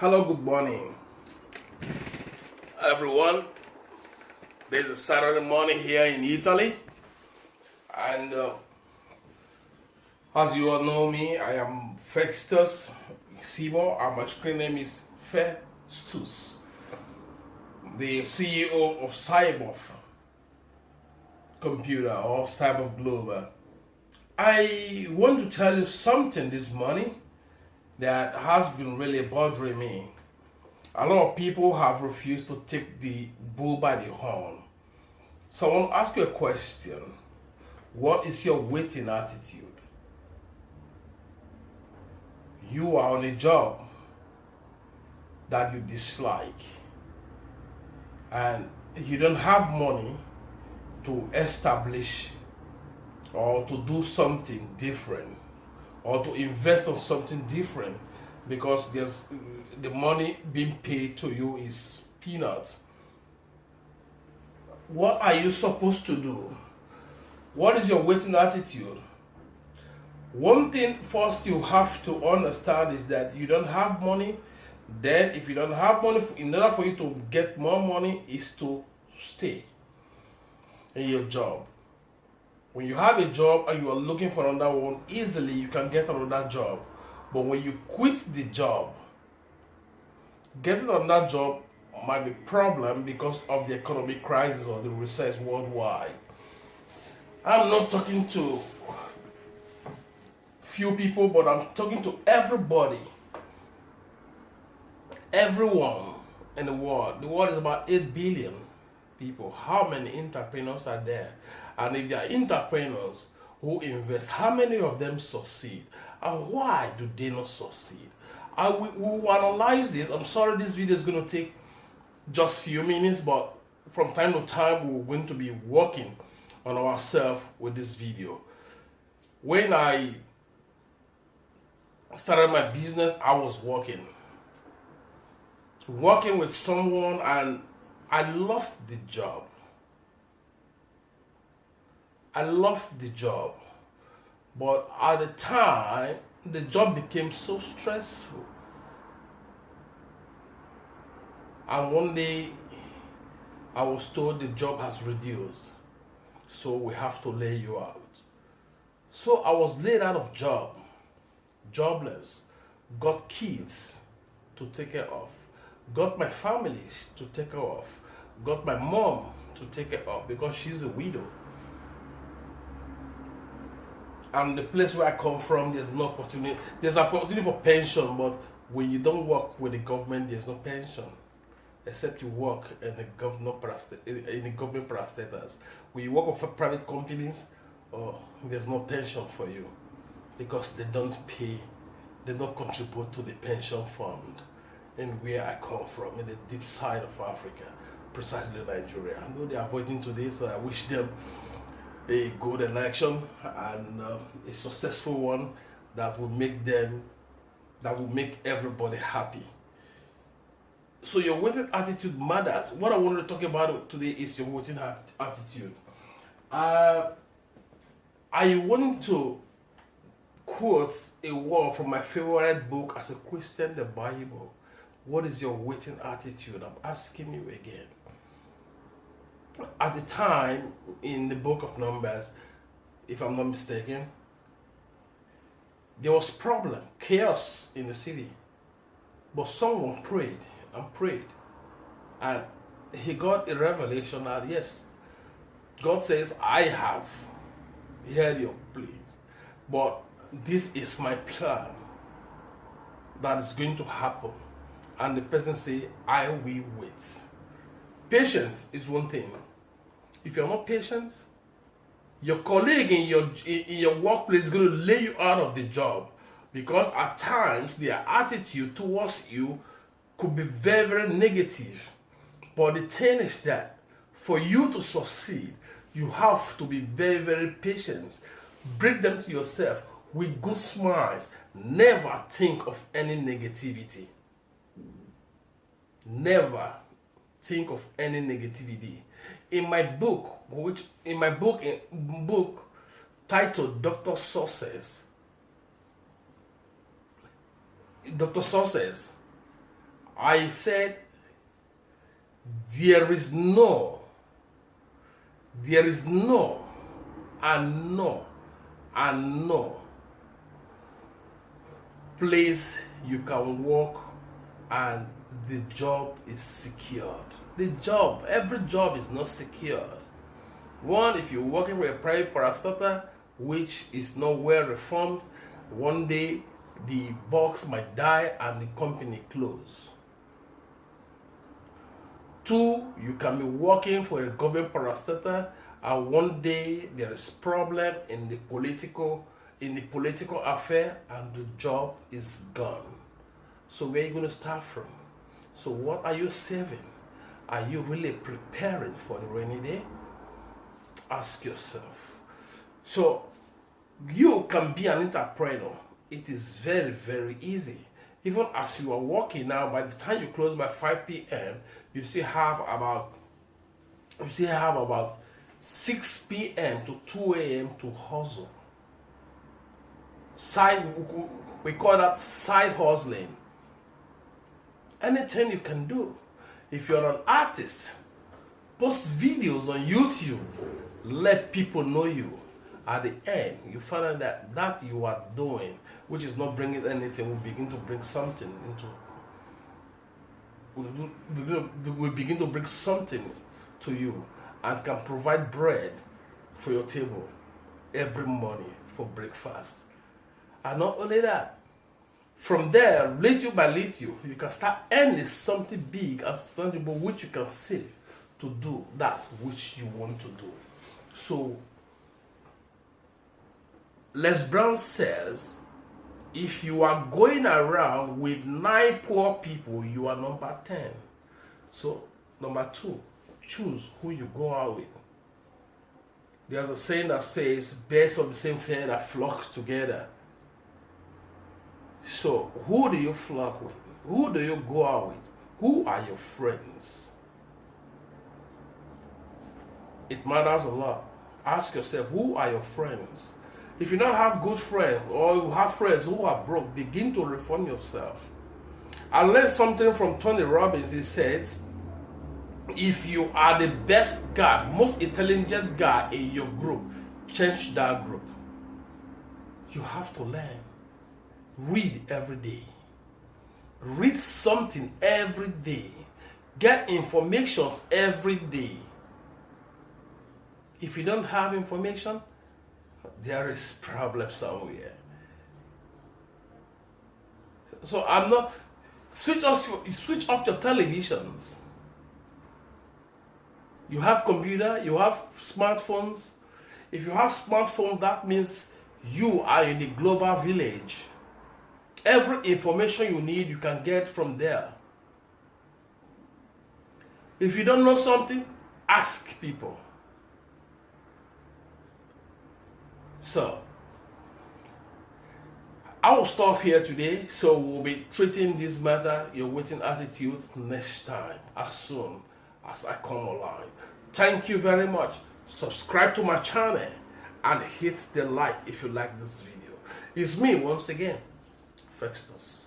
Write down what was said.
Hello, good morning, everyone. There's a Saturday morning here in Italy, and as you all know me, I am Festus Sibo, and my screen name is Festus, the CEO of Cyber Computer or Cyber Global. I want to tell you something this morning that has been really bothering me. A lot of people have refused to take the bull by the horn. So I want to ask you a question. What is your waiting attitude? You are on a job that you dislike and you don't have money to establish or to do something different or to invest on something different because there's the money being paid to you is peanuts. What are you supposed to do? What is your waiting attitude? One thing first you have to understand is that you don't have money. Then if you don't have money, in order for you to get more money is to stay in your job. When you have a job and you are looking for another one, easily you can get another job. But when you quit the job, getting another job might be a problem because of the economic crisis or the recession worldwide. I'm not talking to few people, but I'm talking to everybody. Everyone in the world. The world is about 8 billion people. How many entrepreneurs are there? And if there are entrepreneurs who invest, how many of them succeed? And why do they not succeed? We will analyze this. I'm sorry this video is going to take just few minutes, but from time to time we're going to be working on ourselves with this video. When I started my business, I was working with someone and I loved the job. I loved the job. But at the time, the job became so stressful. And one day, I was told the job has reduced. So we have to lay you out. So I was laid out of job, jobless, got kids to take care of, got my families to take care of, got my mom to take care of because she's a widow. And the place where I come from, there's no opportunity. There's opportunity for pension, but when you don't work with the government, there's no pension, except you work in the government parastatals. When you work for private companies, there's no pension for you because they don't pay, they don't contribute to the pension fund. And where I come from, in the deep side of Africa, precisely Nigeria. I know they're avoiding today, so I wish them a good election and a successful one that will make everybody happy. So your waiting attitude matters. What I want to talk about today is your waiting attitude. I want to quote a word from my favorite book as a Christian, the Bible. What is your waiting attitude? I'm asking you again. At the time in the book of Numbers, if I'm not mistaken, there was problem, chaos in the city. But someone prayed and prayed. And he got a revelation that yes, God says, I have heard your plea. But this is my plan that is going to happen. And the person say, I will wait. Patience is one thing. If you're not patient, your colleague in your workplace is going to lay you out of the job because at times their attitude towards you could be very, very negative. But the thing is that for you to succeed, you have to be very, very patient. Bring them to yourself with good smiles. Never think of any negativity. Never think of any negativity. In my book titled Dr. Success, I said there is no and no place you can work and the job is secured. Every job is not secured. One, if you're working with a private parastatal which is not well reformed, one day the box might die and the company close. Two, you can be working for a government parastatal and one day there is problem in the political affair and the job is gone. So where are you going to start from? So what are you saving? Are you really preparing for the rainy day? Ask yourself. So you can be an entrepreneur. It is very, very easy. Even as you are working now, by the time you close by 5 p.m., you still have about 6 p.m. to 2 a.m. to hustle. We call that side hustling. Anything you can do. If you're an artist, post videos on YouTube, let people know you. At the end, you find out that you are doing, which is not bringing anything, will begin to bring something will begin to bring something to you and can provide bread for your table every morning for breakfast. And not only that, from there, little by little, you can start earning something big and something which you can save to do that which you want to do. So, Les Brown says, if you are going around with 9 poor people, you are number 10. So, number 2, choose who you go out with. There's a saying that says, birds of the same feather that flock together. So, who do you flock with? Who do you go out with? Who are your friends? It matters a lot. Ask yourself, who are your friends? If you don't have good friends or you have friends who are broke, begin to reform yourself. I learned something from Tony Robbins. He says, if you are the best guy, most intelligent guy in your group, change that group. You have to learn. Read every day. Read something every day. Get information every day. If you don't have information, there is problem somewhere. So I'm not switch off your televisions. You have computer, you have smartphones. If you have smartphone, that means you are in the global village. Every information you need, you can get from there. If you don't know something, ask people. So, I will stop here today. So we'll be treating this matter, your waiting attitude, next time, as soon as I come online. Thank you very much. Subscribe to my channel and hit the like if you like this video. It's me once again, Festus.